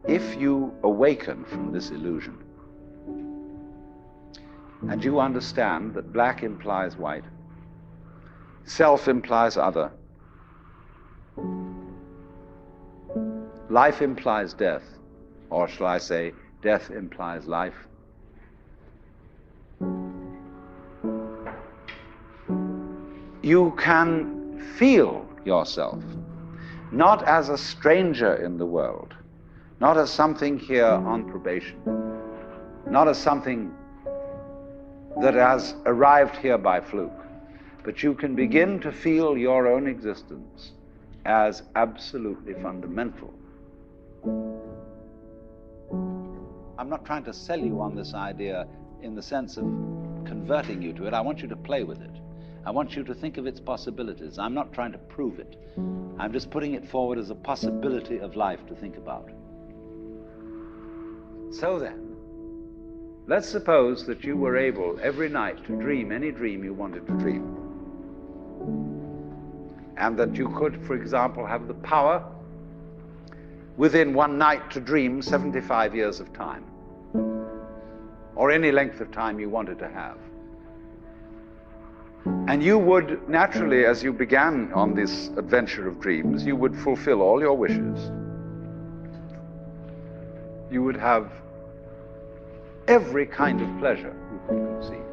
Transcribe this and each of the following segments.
if you awaken from this illusion, and you understand that black implies white, self implies other, life implies death, or shall I say, death implies life, you can feel yourself not as a stranger in the world, not as something here on probation, not as something that has arrived here by fluke, but you can begin to feel your own existence as absolutely fundamental. I'm not trying to sell you on this idea in the sense of converting you to it. I want you to play with it. I want you to think of its possibilities. I'm not trying to prove it. I'm just putting it forward as a possibility of life to think about. So then, let's suppose that you were able every night to dream any dream you wanted to dream. And that you could, for example, have the power within one night to dream 75 years of time, or any length of time you wanted to have. And you would naturally, as you began on this adventure of dreams, you would fulfill all your wishes. You would have every kind of pleasure you could conceive.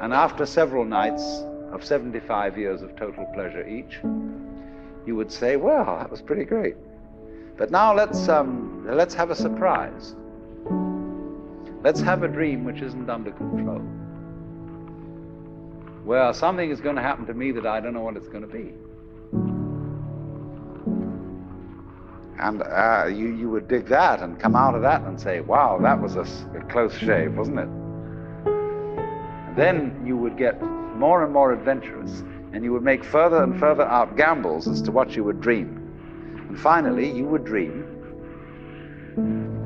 And after several nights of 75 years of total pleasure each, you would say, well, that was pretty great. But now let's have a surprise. Let's have a dream which isn't under control. Well, something is going to happen to me that I don't know what it's going to be. And you would dig that and come out of that and say, wow, that was a close shave, wasn't it? And then you would get more and more adventurous, and you would make further and further out gambles as to what you would dream. And finally, you would dream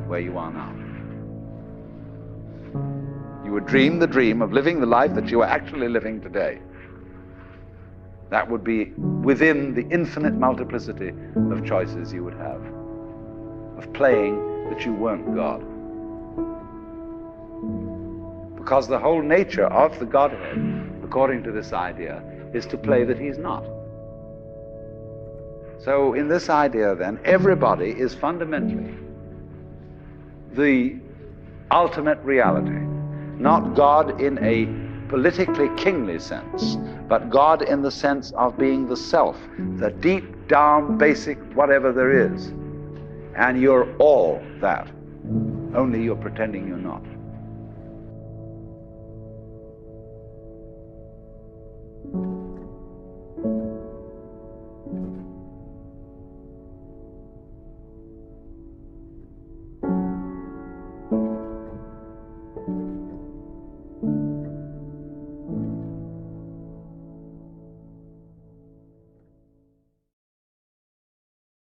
where you are now. You would dream the dream of living the life that you are actually living today. That would be within the infinite multiplicity of choices you would have, of playing that you weren't God. Because the whole nature of the Godhead, according to this idea, is to play that he's not. So in this idea then, everybody is fundamentally the ultimate reality. Not God in a politically kingly sense, but God in the sense of being the self, the deep down basic whatever there is. And you're all that, only you're pretending you're not.